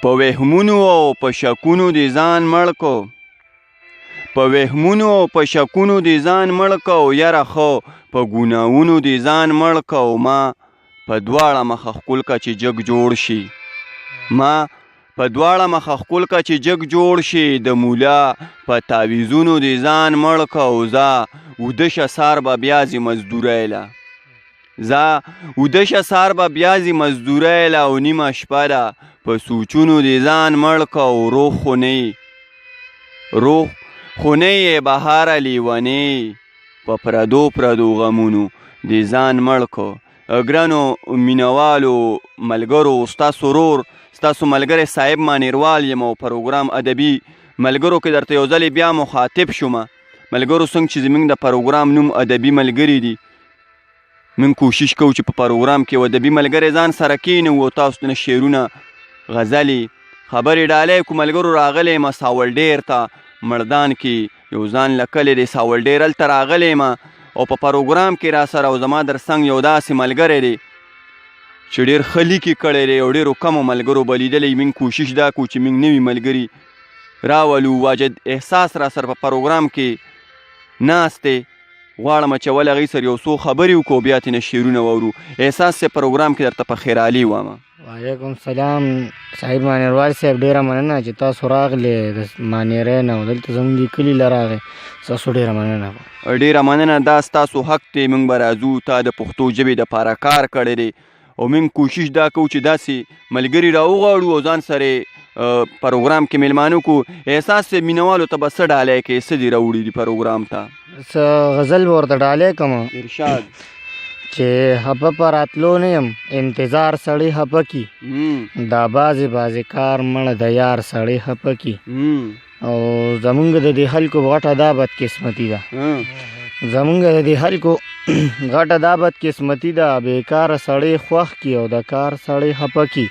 په وهمونو او په شکونو دې ځان مړ کو په وهمونو او په شکونو دې ځان مړ کو یاره خو په ګناهونو دې ځان مړ کو ما په دواړه مخه ښکل که چې جګ جوړ شي ما په دواړه مخه ښکل که چې جګ جوړ شي د مولا په تعویزونو دې ځان مړ کو زه وده شه سار به بیا ځي مزدوری له زه وده شه سار به بیا ځي مزدوری له او نیمه شپه ده په سوچونو دې ځان مړ کو روح خو نه روح خو نه یې بهاره لیونې په پردو غمونو دې ځان مړ کو ګرانو مینوالو ملګرو ستاسو ورور ستاسو ملګری صاحب مانیروال یم او پروګرام ادبي ملګرو کې درته یو ځلې بیا مخاطب شومه ملګرو څنګه چې زموږ د پروګرام نوم ادبي ملګري دي موږ کوشش کوو چې په پروګرام کې ادبي ملګری ځان سره کښېنو او تاسو نه شعرونه غزلې خبرې ډالۍ کو ملګرو راغلی یم ساول ډیر ته مردان کې یو ځان لکلی دی ساول ډیر هلته راغلی یم او په پروګرام کې را سره او زما در څنګ یو داسې ملګری دی چې ډېر ښه لیکې کړی دی او ډېرو کمو ملګرو به لیدلی موږ کوشش دا کوو چې موږ نوي ملګري راولو واجد احساس را سره په پروګرام کې ناست دی غواړم چې اول هغې سره یو څو خبرې وکړو بیا ترېنه شعرونه واورو احساس صاحب پروګرام کې درته په خیرالي وایم وعلیکم سلام صاحب مانیروال صاحب ډېره مننه چې تاسو راغلې د مانیری نه او دلته زموږ دې کلي له راغې ستاسو ډېره مننه ډېره مننه دا ستاسو حق دی موږ به راځو تا د پښتو ژبې دپاره کار کړی دی او موږ کوشش دا کوو چې داسې ملګري راوغواړو او ځان سره پروګرام کې میلمانه کو احساس مینوالو ته به څه ډالۍ کوې څه دې راوړي دي پروګرام ته څه غزل به ورته ډالۍ کوم ارشاد چې حبه په راتلو نه یم انتظار سړی حبه کی دا بعضې کار مړه د یار سړی حبه کی او زمونږ د دې خلکو غټه دا بدقسمتي ده زمونږ د دې خلکو غټه دا بدقسمتي ده بېکاره سړی خوښ کي او د کار سړی خفه کي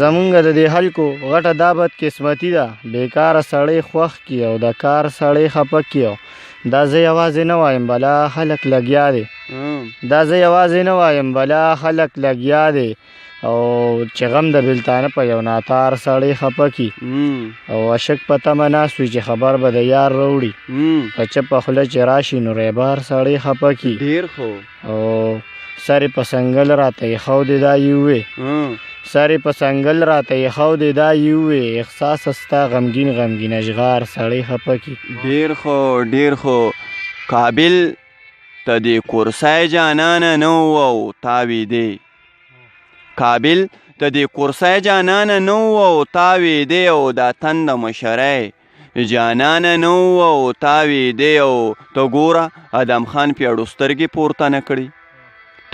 زمونږ د دې خلکو غټه دا بدقسمتي ده بېکاره سړی خوښ کي او د کار سړی خفه کي دا زه یوازې نه وایم بلا خلک لګیا دی دا زه یوازې نه وایم بلا خلک لګیا دی او چې غم د بلتانه په یو ناتار سړی خفه کی او عشق په تمه ناست وي چې خبر به د یار راوړي په چپه خوله چې راشي نو ریبار سړی خفه کی ډېر خو او سر په سنګل راته یخو دی دا یوې سر په سنګل راته یخو دی دا یوې احساس ستا غمګین اشغار سړی خفه کی ډېر خو کابل ته دې کورسۍ جانانه نه او تاویدې کابل ته دې کورسۍ جانانه نه او تاویدې او دا تنده مشری جانانه نه او تاویدې او ته ګوره ادم خان پیاړو سترګې پورته نه کړي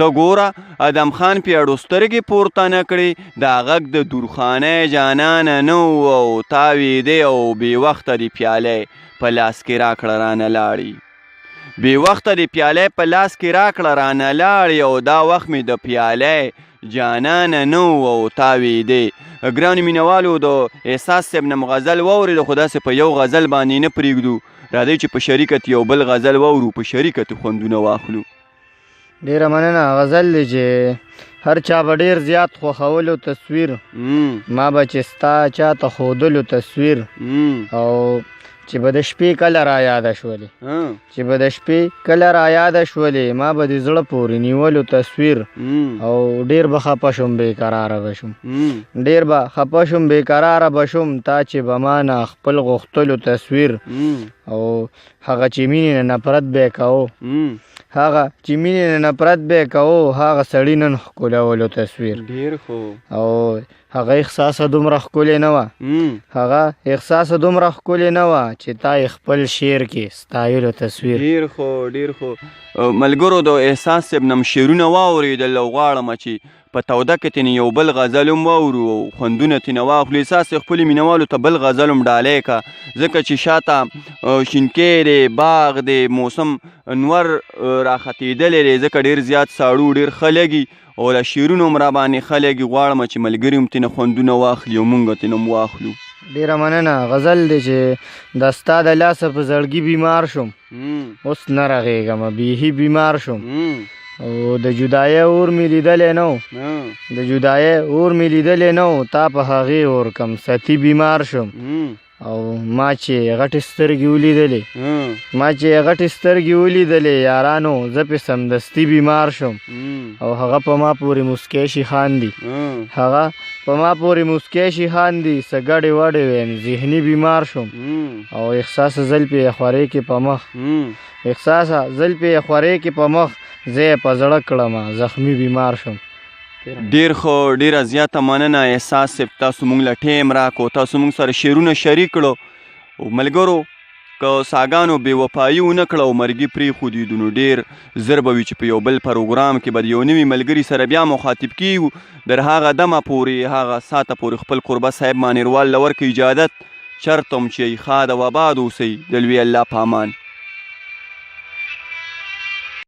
ته ګوره ادم خان پیاړو سترګې پورته نه کړي دا غږ د دورخانۍ جانانه نه او تاویدې او بې وخته دې پیالۍ په لاس کې راکړه رانه لاړي بې وخته دې پیالۍ په لاس کې راکړه رانه لاړي او دا وخت مې د پیالۍ جانانه نه او تاویدې ګرانو مینوالو د احساس صاحب نه غزل واورېدو خو داسې په یو غزل باندې نه پرېږدو راځئ چې په شریکت یو بل غزل واورو په شریکت خوندونه واخلو ډېره مننه غزل دی چې هر چا به ډېر زیات خوښولو تصویر ما به چې ستا چاته ښودلو تصویر او چې به د شپې کله را یاده شولې چې به د شپې کله را یاده شولې ما به د زړه پورې نیولو تصویر او ډېر به خفه شوم بې قراره به شوم ډېر به خفه شوم بې قراره به شوم تا چې به ما نه خپل غوښتلو تصویر او هغه چې مینې نه نفرت به یې کوو هغه چې مینې نه نفرت به یې کوو هغه سړي نن ښکلولو تصویر او هغه احساسه دومره ښکلې نه وه هغه احساسه دومره ښکلې نه وه چې تا یې خپل شعر کې ستایلو تصویر ډېر خو ملګرو د احساس صاحب نه شعرونه واورېدل او غواړم چې په توده کې ترې یو بل غزل هم واورو او خوندونه ترې واخلو احساس صاحب خپلو مینوالو ته بل غزل هم ډالۍ که ځکه چې شاته شینکۍ دی باغ دی موسم نور راختېدلی دی ځکه ډېر زیات ساړو ډېر ښه لګي او له شعرونو هم را باندې ښه لګي غواړم چې ملګري هم ترېنه خوندونه واخلي او مونږ ترېنه هم واخلو ډېره مننه غزل دی چې د ستا د لاسه په زړګي بیمار شوم اوس نه رغېږم بیخي بیمار شوم او د جدایۍ اور مې لیدلی نه و د جدایۍ اور مې لیدلی نه و تا په هغې اور کم ستی بیمار شم او ما چې غټې سترګې ولیدلې یارانو زه پې سمدستي بیمار شم او هغه په ما پورې مسکی شي خاندي څه ګډې وډې ویم ذهني بیمار شم او احساس زلفې خورې کې په مخ زه یې په زړه کړم زخمي بیمار شم. ډیر خو ډیره زیاته مننه احساس صاحب، تاسو موږ له ټیم راکړو، تاسو موږ سره شعرونه شریک کړو. ملګرو که ساګانو بې وفایي ونه کړه او مرګي پرېښودي نو ډېر زر به وي چې په یو بل پروګرام کې به د یو نوي ملګري سره بیا مخاطب کیږو. در هغه دمه پورې هغه ساعته پورې خپل قربه صاحب مانیروال له ورکړه اجازت، چرته هم چې ښاد او آباد اوسئ. د لوی الله په امان.